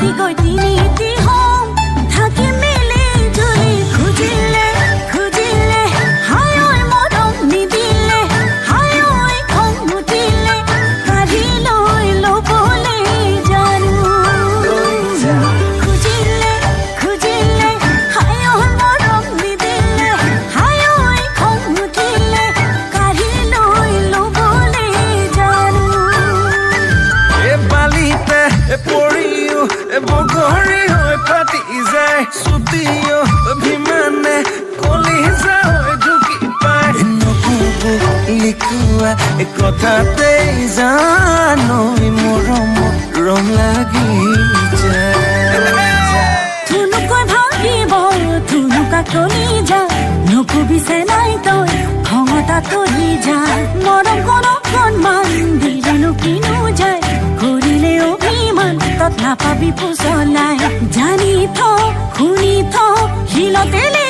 অতিকৈ তিনিটি হম থাকি মেলি জুলি খুজিলে খুজিলে হায় ঐ মৰম নিদিলে হায় ঐ খং উঠিলে কাঢ়ি লৈ ল'বলৈ জানো খুজিলে খুজিলে হায় ঐ মৰম নিদিলে হায় ঐ খং উঠিলে কাঢ়ি লৈ ল'বলৈ জানো বালিতে পৰিও বগৰী হৈ ফাটি যায় ছুটিও অভিমানে কলিজা হৈ ঢুকি পায় নক'ব লিখোৱা কথাতেই জানো মৰমত ৰং লাগি যায় থুনুকৈ ভাঙিব থুনুকা কলি যা নকবিছে নাই তই খঙতা তলি যা মৰম অকণমান দিলেনো কিনো যায় কৰিলে অভিমান তত নাপাবি পুচলাই জানি থ শুনি থ শিলতেলে